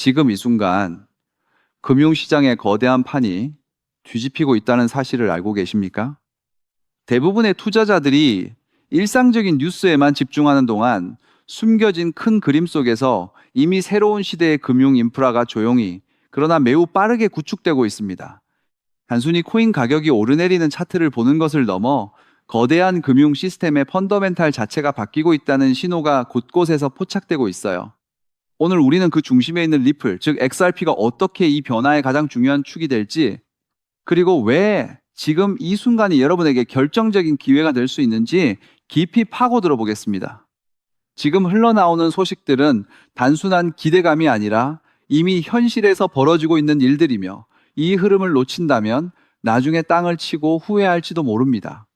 지금 이 순간 금융시장의 거대한 판이 뒤집히고 있다는 사실을 알고 계십니까? 대부분의 투자자들이 일상적인 뉴스에만 집중하는 동안 숨겨진 큰 그림 속에서 이미 새로운 시대의 금융 인프라가 조용히 그러나 매우 빠르게 구축되고 있습니다. 단순히 코인 가격이 오르내리는 차트를 보는 것을 넘어 거대한 금융 시스템의 펀더멘탈 자체가 바뀌고 있다는 신호가 곳곳에서 포착되고 있어요. 오늘 우리는 그 중심에 있는 리플, 즉 XRP가 어떻게 이 변화의 가장 중요한 축이 될지, 그리고 왜 지금 이 순간이 여러분에게 결정적인 기회가 될 수 있는지 깊이 파고들어 보겠습니다. 지금 흘러나오는 소식들은 단순한 기대감이 아니라 이미 현실에서 벌어지고 있는 일들이며, 이 흐름을 놓친다면 나중에 땅을 치고 후회할지도 모릅니다.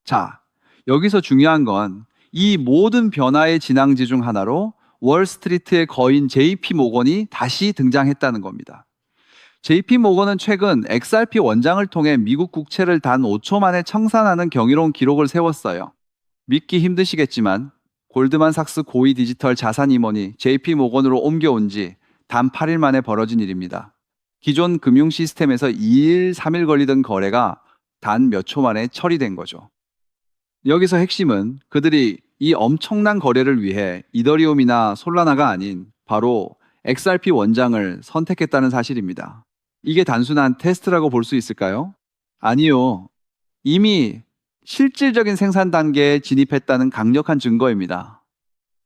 자, 여기서 중요한 건 이 모든 변화의 진앙지 중 하나로 월스트리트의 거인 JP 모건이 다시 등장했다는 겁니다. JP 모건은 최근 XRP 원장을 통해 미국 국채를 단 5초 만에 청산하는 경이로운 기록을 세웠어요. 믿기 힘드시겠지만 골드만삭스 고위 디지털 자산 임원이 JP 모건으로 옮겨온 지 단 8일 만에 벌어진 일입니다. 기존 금융 시스템에서 2일, 3일 걸리던 거래가 단 몇 초 만에 처리된 거죠. 여기서 핵심은 그들이 이 엄청난 거래를 위해 이더리움이나 솔라나가 아닌 바로 XRP 원장을 선택했다는 사실입니다. 이게 단순한 테스트라고 볼 수 있을까요? 아니요. 이미 실질적인 생산 단계에 진입했다는 강력한 증거입니다.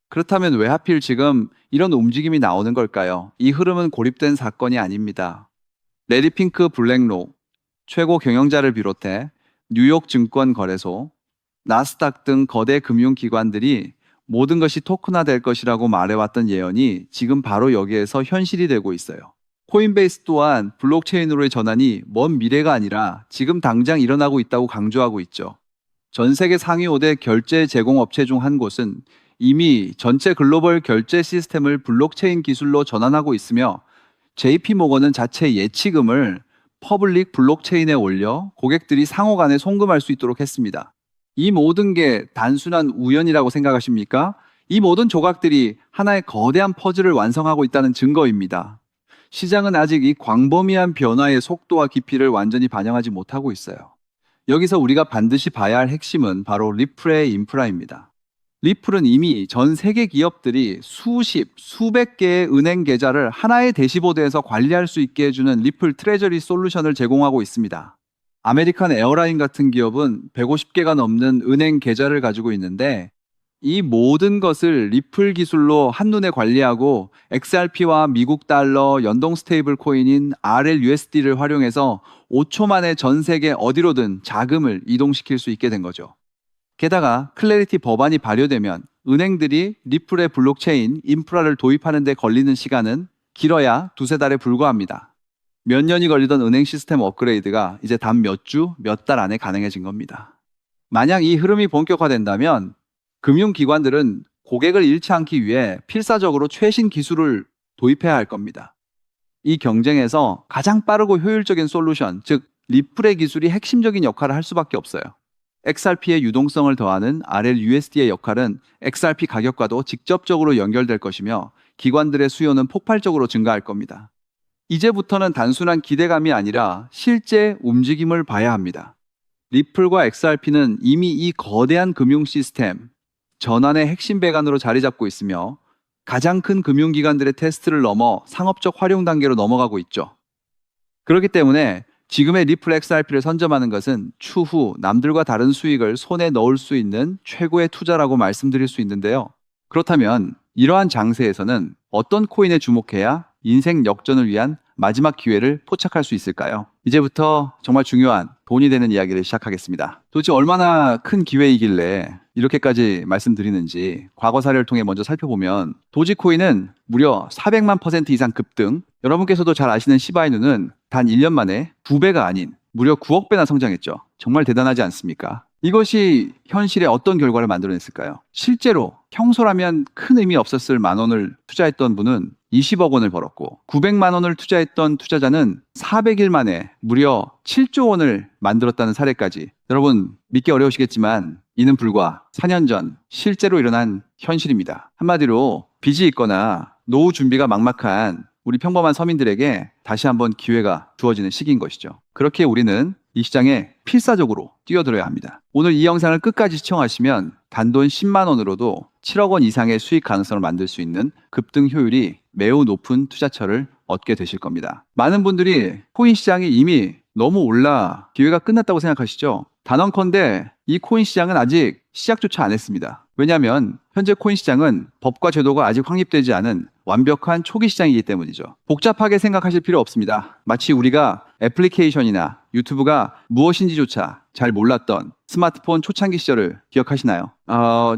그렇다면 왜 하필 지금 이런 움직임이 나오는 걸까요? 이 흐름은 고립된 사건이 아닙니다. 레리 핑크 블랙록, 최고 경영자를 비롯해 뉴욕 증권 거래소, 나스닥 등 거대 금융기관들이 모든 것이 토큰화 될 것이라고 말해왔던 예언이 지금 바로 여기에서 현실이 되고 있어요. 코인베이스 또한 블록체인으로의 전환이 먼 미래가 아니라 지금 당장 일어나고 있다고 강조하고 있죠. 전 세계 상위 5대 결제 제공업체 중 한 곳은 이미 전체 글로벌 결제 시스템을 블록체인 기술로 전환하고 있으며, JP 모건은 자체 예치금을 퍼블릭 블록체인에 올려 고객들이 상호 간에 송금할 수 있도록 했습니다. 이 모든 게 단순한 우연이라고 생각하십니까? 이 모든 조각들이 하나의 거대한 퍼즐을 완성하고 있다는 증거입니다. 시장은 아직 이 광범위한 변화의 속도와 깊이를 완전히 반영하지 못하고 있어요. 여기서 우리가 반드시 봐야 할 핵심은 바로 리플의 인프라입니다. 리플은 이미 전 세계 기업들이 수십, 수백 개의 은행 계좌를 하나의 대시보드에서 관리할 수 있게 해주는 리플 트레저리 솔루션을 제공하고 있습니다. 아메리칸 에어라인 같은 기업은 150개가 넘는 은행 계좌를 가지고 있는데, 이 모든 것을 리플 기술로 한눈에 관리하고 XRP와 미국 달러, 연동 스테이블 코인인 RLUSD를 활용해서 5초 만에 전 세계 어디로든 자금을 이동시킬 수 있게 된 거죠. 게다가 클래리티 법안이 발효되면 은행들이 리플의 블록체인 인프라를 도입하는 데 걸리는 시간은 길어야 두세 달에 불과합니다. 몇 년이 걸리던 은행 시스템 업그레이드가 이제 단 몇 주, 몇 달 안에 가능해진 겁니다. 만약 이 흐름이 본격화된다면 금융기관들은 고객을 잃지 않기 위해 필사적으로 최신 기술을 도입해야 할 겁니다. 이 경쟁에서 가장 빠르고 효율적인 솔루션, 즉 리플의 기술이 핵심적인 역할을 할 수밖에 없어요. XRP의 유동성을 더하는 RLUSD의 역할은 XRP 가격과도 직접적으로 연결될 것이며, 기관들의 수요는 폭발적으로 증가할 겁니다. 이제부터는 단순한 기대감이 아니라 실제 움직임을 봐야 합니다. 리플과 XRP는 이미 이 거대한 금융 시스템, 전환의 핵심 배관으로 자리 잡고 있으며, 가장 큰 금융기관들의 테스트를 넘어 상업적 활용 단계로 넘어가고 있죠. 그렇기 때문에 지금의 리플 XRP를 선점하는 것은 추후 남들과 다른 수익을 손에 넣을 수 있는 최고의 투자라고 말씀드릴 수 있는데요. 그렇다면 이러한 장세에서는 어떤 코인에 주목해야 인생 역전을 위한 마지막 기회를 포착할 수 있을까요? 이제부터 정말 중요한 돈이 되는 이야기를 시작하겠습니다. 도대체 얼마나 큰 기회이길래 이렇게까지 말씀드리는지 과거 사례를 통해 먼저 살펴보면, 도지코인은 무려 400만 % 이상 급등, 여러분께서도 잘 아시는 시바이누는 단 1년 만에 9배가 아닌 무려 9억 배나 성장했죠. 정말 대단하지 않습니까? 이것이 현실에 어떤 결과를 만들어냈을까요? 실제로 평소라면 큰 의미 없었을 만 원을 투자했던 분은 20억 원을 벌었고, 900만 원을 투자했던 투자자는 400일 만에 무려 7조 원을 만들었다는 사례까지. 여러분, 믿기 어려우시겠지만 이는 불과 4년 전 실제로 일어난 현실입니다. 한마디로 빚이 있거나 노후 준비가 막막한 우리 평범한 서민들에게 다시 한번 기회가 주어지는 시기인 것이죠. 그렇게 우리는 이 시장에 필사적으로 뛰어들어야 합니다. 오늘 이 영상을 끝까지 시청하시면 단돈 10만 원으로도 7억 원 이상의 수익 가능성을 만들 수 있는 급등 효율이 매우 높은 투자처를 얻게 되실 겁니다. 많은 분들이 코인 시장이 이미 너무 올라 기회가 끝났다고 생각하시죠? 단언컨대 이 코인 시장은 아직 시작조차 안 했습니다. 왜냐하면 현재 코인 시장은 법과 제도가 아직 확립되지 않은 완벽한 초기 시장이기 때문이죠. 복잡하게 생각하실 필요 없습니다. 마치 우리가 애플리케이션이나 유튜브가 무엇인지조차 잘 몰랐던 스마트폰 초창기 시절을 기억하시나요?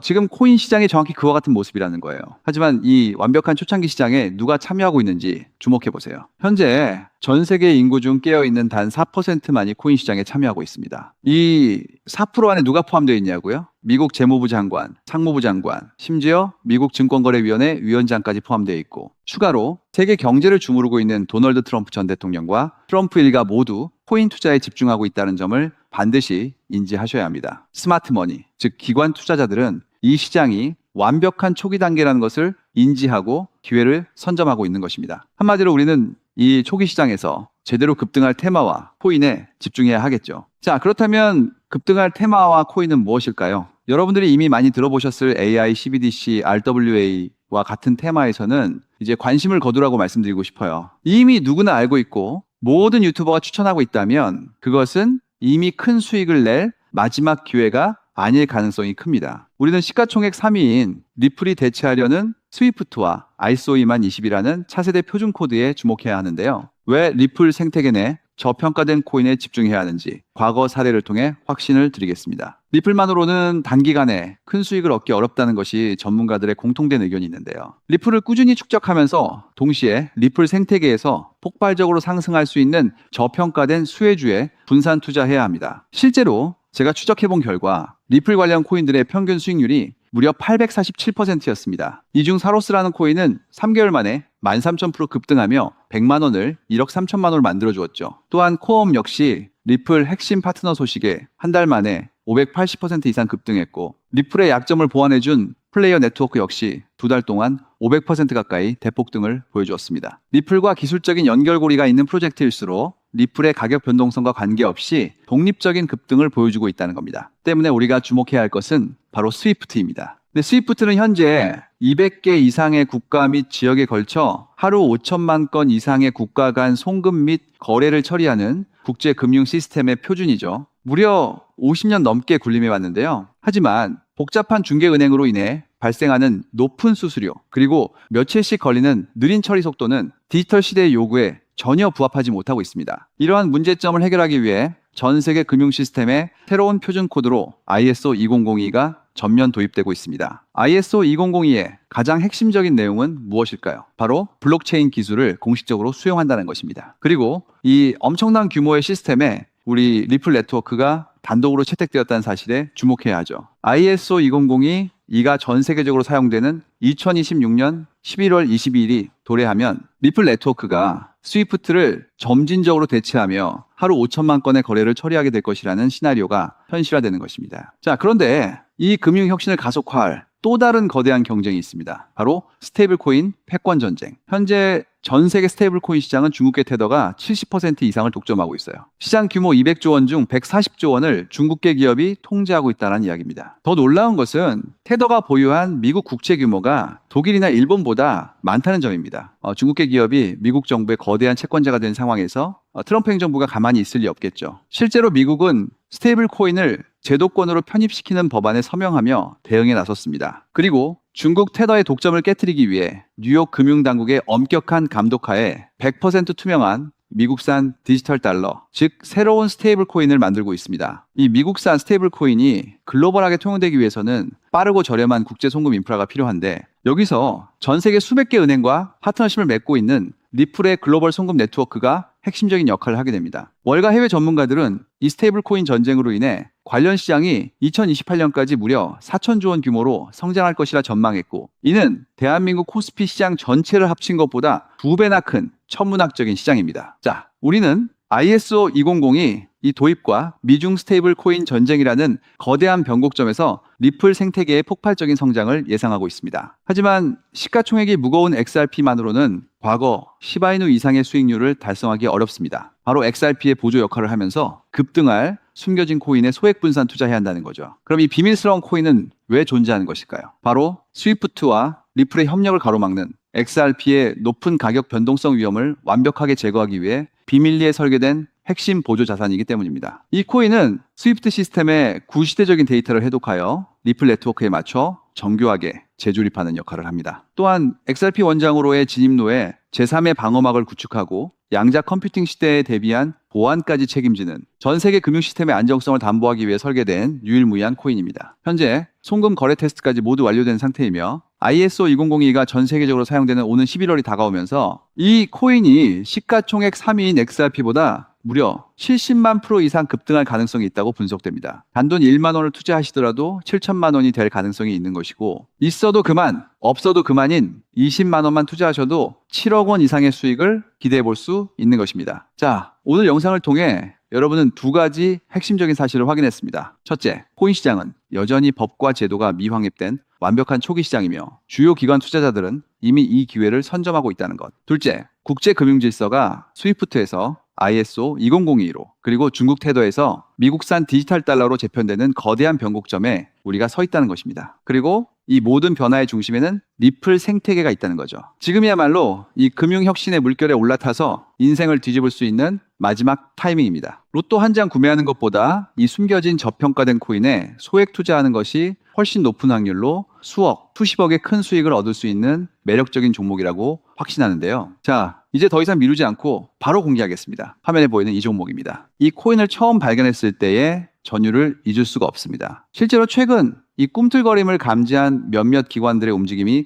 지금 코인 시장이 정확히 그와 같은 모습이라는 거예요. 하지만 이 완벽한 초창기 시장에 누가 참여하고 있는지 주목해 보세요. 현재 전 세계 인구 중 깨어있는 단 4%만이 코인 시장에 참여하고 있습니다. 이 4% 안에 누가 포함되어 있냐고요? 미국 재무부 장관, 상무부 장관, 심지어 미국 증권거래위원회 위원장까지 포함되어 있고, 추가로 세계 경제를 주무르고 있는 도널드 트럼프 전 대통령과 트럼프 일가 모두 코인 투자에 집중하고 있다는 점을 반드시 인지하셔야 합니다. 스마트 머니, 즉 기관 투자자들은 이 시장이 완벽한 초기 단계라는 것을 인지하고 기회를 선점하고 있는 것입니다. 한마디로 우리는 이 초기 시장에서 제대로 급등할 테마와 코인에 집중해야 하겠죠. 자, 그렇다면 급등할 테마와 코인은 무엇일까요? 여러분들이 이미 많이 들어보셨을 AI, CBDC, RWA와 같은 테마에서는 이제 관심을 거두라고 말씀드리고 싶어요. 이미 누구나 알고 있고 모든 유튜버가 추천하고 있다면 그것은 이미 큰 수익을 낼 마지막 기회가 아닐 가능성이 큽니다. 우리는 시가총액 3위인 리플이 대체하려는 스위프트와 ISO 20020이라는 차세대 표준 코드에 주목해야 하는데요. 왜 리플 생태계 내 저평가된 코인에 집중해야 하는지 과거 사례를 통해 확신을 드리겠습니다. 리플만으로는 단기간에 큰 수익을 얻기 어렵다는 것이 전문가들의 공통된 의견이 있는데요. 리플을 꾸준히 축적하면서 동시에 리플 생태계에서 폭발적으로 상승할 수 있는 저평가된 수혜주에 분산 투자해야 합니다. 실제로 제가 추적해본 결과 리플 관련 코인들의 평균 수익률이 무려 847%였습니다. 이 중 사로스라는 코인은 3개월 만에 13,000% 급등하며 100만 원을 1억 3천만 원을 만들어 주었죠. 또한 코엄 역시 리플 핵심 파트너 소식에 한 달 만에 580% 이상 급등했고, 리플의 약점을 보완해준 플레이어 네트워크 역시 두 달 동안 500% 가까이 대폭등을 보여주었습니다. 리플과 기술적인 연결고리가 있는 프로젝트일수록 리플의 가격 변동성과 관계없이 독립적인 급등을 보여주고 있다는 겁니다. 때문에 우리가 주목해야 할 것은 바로 스위프트입니다. 근데 스위프트는 현재 200개 이상의 국가 및 지역에 걸쳐 하루 5천만 건 이상의 국가 간 송금 및 거래를 처리하는 국제 금융 시스템의 표준이죠. 무려 50년 넘게 군림해 왔는데요. 하지만 복잡한 중개은행으로 인해 발생하는 높은 수수료, 그리고 며칠씩 걸리는 느린 처리 속도는 디지털 시대의 요구에 전혀 부합하지 못하고 있습니다. 이러한 문제점을 해결하기 위해 전 세계 금융 시스템에 새로운 표준 코드로 ISO 2002가 전면 도입되고 있습니다. ISO 2002의 가장 핵심적인 내용은 무엇일까요? 바로 블록체인 기술을 공식적으로 수용한다는 것입니다. 그리고 이 엄청난 규모의 시스템에 우리 리플 네트워크가 단독으로 채택되었다는 사실에 주목해야 하죠. ISO 2002가 전 세계적으로 사용되는 2026년 11월 22일이 도래하면 리플 네트워크가 스위프트를 점진적으로 대체하며 하루 5천만 건의 거래를 처리하게 될 것이라는 시나리오가 현실화되는 것입니다. 자, 그런데 이 금융 혁신을 가속화할 또 다른 거대한 경쟁이 있습니다. 바로 스테이블 코인 패권 전쟁. 현재 전 세계 스테이블 코인 시장은 중국계 테더가 70% 이상을 독점하고 있어요. 시장 규모 200조 원 중 140조 원을 중국계 기업이 통제하고 있다는 이야기입니다. 더 놀라운 것은 테더가 보유한 미국 국채 규모가 독일이나 일본보다 많다는 점입니다. 중국계 기업이 미국 정부의 거대한 채권자가 된 상황에서 트럼프 행정부가 가만히 있을 리 없겠죠. 실제로 미국은 스테이블 코인을 제도권으로 편입시키는 법안에 서명하며 대응에 나섰습니다. 그리고 중국 테더의 독점을 깨트리기 위해 뉴욕 금융당국의 엄격한 감독하에 100% 투명한 미국산 디지털 달러, 즉 새로운 스테이블 코인을 만들고 있습니다. 이 미국산 스테이블 코인이 글로벌하게 통용되기 위해서는 빠르고 저렴한 국제 송금 인프라가 필요한데, 여기서 전 세계 수백 개 은행과 파트너십을 맺고 있는 리플의 글로벌 송금 네트워크가 핵심적인 역할을 하게 됩니다. 월가 해외 전문가들은 이 스테이블 코인 전쟁으로 인해 관련 시장이 2028년까지 무려 4천조 원 규모로 성장할 것이라 전망했고, 이는 대한민국 코스피 시장 전체를 합친 것보다 2배나 큰 천문학적인 시장입니다. 자, 우리는 ISO 2002 이 도입과 미중 스테이블 코인 전쟁이라는 거대한 변곡점에서 리플 생태계의 폭발적인 성장을 예상하고 있습니다. 하지만 시가총액이 무거운 XRP만으로는 과거 시바이누 이상의 수익률을 달성하기 어렵습니다. 바로 XRP의 보조 역할을 하면서 급등할 숨겨진 코인에 소액 분산 투자해야 한다는 거죠. 그럼 이 비밀스러운 코인은 왜 존재하는 것일까요? 바로 스위프트와 리플의 협력을 가로막는 XRP의 높은 가격 변동성 위험을 완벽하게 제거하기 위해 비밀리에 설계된 핵심 보조 자산이기 때문입니다. 이 코인은 스위프트 시스템의 구시대적인 데이터를 해독하여 리플 네트워크에 맞춰 정교하게 재조립하는 역할을 합니다. 또한 XRP 원장으로의 진입로에 제3의 방어막을 구축하고 양자 컴퓨팅 시대에 대비한 보안까지 책임지는 전 세계 금융 시스템의 안정성을 담보하기 위해 설계된 유일무이한 코인입니다. 현재 송금 거래 테스트까지 모두 완료된 상태이며 ISO 2002가 전 세계적으로 사용되는 오는 11월이 다가오면서 이 코인이 시가총액 3위인 XRP보다 무려 70만 프로 이상 급등할 가능성이 있다고 분석됩니다. 단돈 1만 원을 투자하시더라도 7천만 원이 될 가능성이 있는 것이고 있어도 그만, 없어도 그만인 20만 원만 투자하셔도 7억 원 이상의 수익을 기대해 볼 수 있는 것입니다. 자, 오늘 영상을 통해 여러분은 두 가지 핵심적인 사실을 확인했습니다. 첫째, 코인 시장은 여전히 법과 제도가 미확립된 완벽한 초기 시장이며 주요 기관 투자자들은 이미 이 기회를 선점하고 있다는 것. 둘째, 국제 금융 질서가 스위프트에서 ISO 2002로 그리고 중국 테더에서 미국산 디지털 달러로 재편되는 거대한 변곡점에 우리가 서 있다는 것입니다. 그리고 이 모든 변화의 중심에는 리플 생태계가 있다는 거죠. 지금이야말로 이 금융혁신의 물결에 올라타서 인생을 뒤집을 수 있는 마지막 타이밍입니다. 로또 한 장 구매하는 것보다 이 숨겨진 저평가된 코인에 소액 투자하는 것이 훨씬 높은 확률로 수억, 수십억의 큰 수익을 얻을 수 있는 매력적인 종목이라고 확신하는데요. 자, 이제 더 이상 미루지 않고 바로 공개하겠습니다. 화면에 보이는 이 종목입니다. 이 코인을 처음 발견했을 때의 전율을 잊을 수가 없습니다. 실제로 최근 이 꿈틀거림을 감지한 몇몇 기관들의 움직임이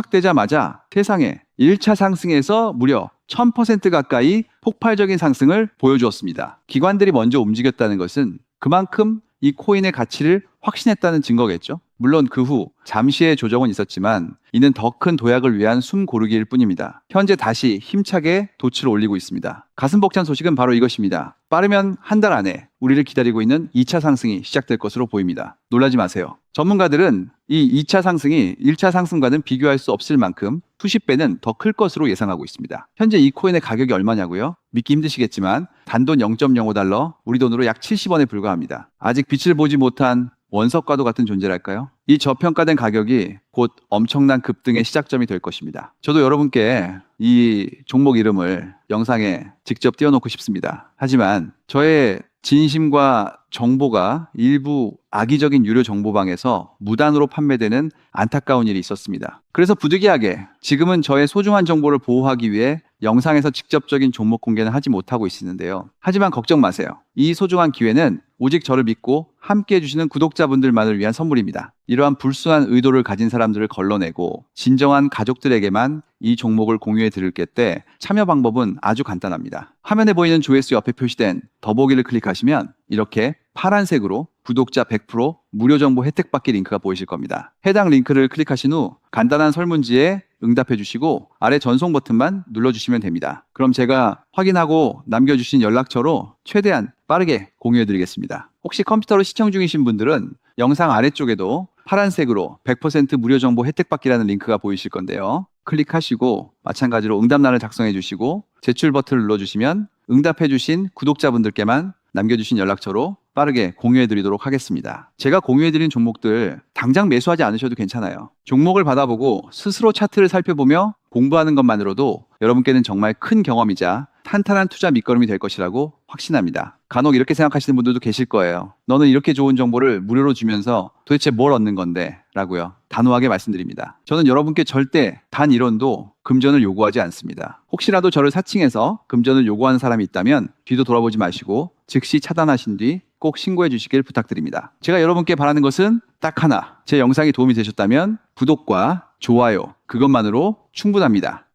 포착되자마자 세상에 1차 상승에서 무려 1000% 가까이 폭발적인 상승을 보여주었습니다. 기관들이 먼저 움직였다는 것은 그만큼 이 코인의 가치를 확신했다는 증거겠죠. 물론 그 후 잠시의 조정은 있었지만 이는 더 큰 도약을 위한 숨 고르기일 뿐입니다. 현재 다시 힘차게 도치를 올리고 있습니다. 가슴 벅찬 소식은 바로 이것입니다. 빠르면 한 달 안에 우리를 기다리고 있는 2차 상승이 시작될 것으로 보입니다. 놀라지 마세요. 전문가들은 이 2차 상승이 1차 상승과는 비교할 수 없을 만큼 수십 배는 더 클 것으로 예상하고 있습니다. 현재 이 코인의 가격이 얼마냐고요? 믿기 힘드시겠지만 단돈 0.05달러, 우리 돈으로 약 70원에 불과합니다. 아직 빛을 보지 못한 원석과도 같은 존재랄까요? 이 저평가된 가격이 곧 엄청난 급등의 시작점이 될 것입니다. 저도 여러분께 이 종목 이름을 영상에 직접 띄워놓고 싶습니다. 하지만 저의 진심과 정보가 일부 악의적인 유료 정보방에서 무단으로 판매되는 안타까운 일이 있었습니다. 그래서 부득이하게 지금은 저의 소중한 정보를 보호하기 위해 영상에서 직접적인 종목 공개는 하지 못하고 있는데요. 하지만 걱정 마세요. 이 소중한 기회는 오직 저를 믿고 함께 해주시는 구독자분들만을 위한 선물입니다. 이러한 불순한 의도를 가진 사람들을 걸러내고 진정한 가족들에게만 이 종목을 공유해 드릴게 때 참여 방법은 아주 간단합니다. 화면에 보이는 조회수 옆에 표시된 더보기를 클릭하시면 이렇게 파란색으로 구독자 100% 무료 정보 혜택 받기 링크가 보이실 겁니다. 해당 링크를 클릭하신 후 간단한 설문지에 응답해 주시고 아래 전송 버튼만 눌러주시면 됩니다. 그럼 제가 확인하고 남겨주신 연락처로 최대한 빠르게 공유해 드리겠습니다. 혹시 컴퓨터로 시청 중이신 분들은 영상 아래쪽에도 파란색으로 100% 무료 정보 혜택 받기라는 링크가 보이실 건데요. 클릭하시고 마찬가지로 응답란을 작성해 주시고 제출 버튼을 눌러주시면 응답해 주신 구독자분들께만 남겨주신 연락처로 빠르게 공유해 드리도록 하겠습니다. 제가 공유해 드린 종목들 당장 매수하지 않으셔도 괜찮아요. 종목을 받아보고 스스로 차트를 살펴보며 공부하는 것만으로도 여러분께는 정말 큰 경험이자 탄탄한 투자 밑거름이 될 것이라고 확신합니다. 간혹 이렇게 생각하시는 분들도 계실 거예요. 너는 이렇게 좋은 정보를 무료로 주면서 도대체 뭘 얻는 건데? 라고요. 단호하게 말씀드립니다. 저는 여러분께 절대 단 1원도 금전을 요구하지 않습니다. 혹시라도 저를 사칭해서 금전을 요구하는 사람이 있다면 뒤도 돌아보지 마시고 즉시 차단하신 뒤 꼭 신고해 주시길 부탁드립니다. 제가 여러분께 바라는 것은 딱 하나. 제 영상이 도움이 되셨다면 구독과 좋아요 그것만으로 충분합니다.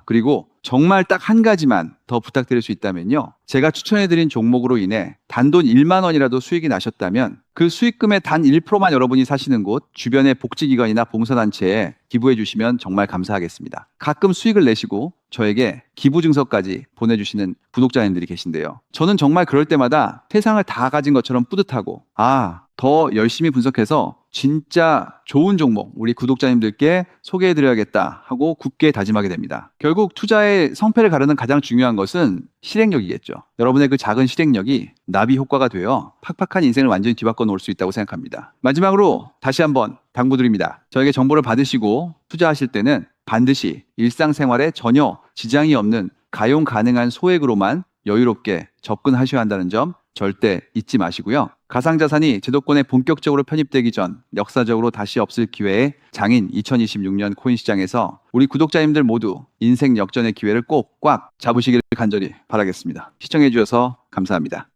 그리고 정말 딱 한 가지만 더 부탁드릴 수 있다면요. 제가 추천해드린 종목으로 인해 단돈 1만 원이라도 수익이 나셨다면 그 수익금의 단 1%만 여러분이 사시는 곳 주변의 복지기관이나 봉사단체에 기부해 주시면 정말 감사하겠습니다. 가끔 수익을 내시고 저에게 기부 증서까지 보내주시는 구독자님들이 계신데요. 저는 정말 그럴 때마다 세상을 다 가진 것처럼 뿌듯하고 더 열심히 분석해서 진짜 좋은 종목 우리 구독자님들께 소개해드려야겠다 하고 굳게 다짐하게 됩니다. 결국 투자의 성패를 가르는 가장 중요한 것은 실행력이겠죠. 여러분의 그 작은 실행력이 나비 효과가 되어 팍팍한 인생을 완전히 뒤바꿔 놓을 수 있다고 생각합니다. 마지막으로 다시 한번 당부드립니다. 저에게 정보를 받으시고 투자하실 때는 반드시 일상생활에 전혀 지장이 없는 가용 가능한 소액으로만 여유롭게 접근하셔야 한다는 점 절대 잊지 마시고요. 가상자산이 제도권에 본격적으로 편입되기 전 역사적으로 다시 없을 기회에 장인 2026년 코인 시장에서 우리 구독자님들 모두 인생 역전의 기회를 꼭 꽉 잡으시기를 간절히 바라겠습니다. 시청해 주셔서 감사합니다.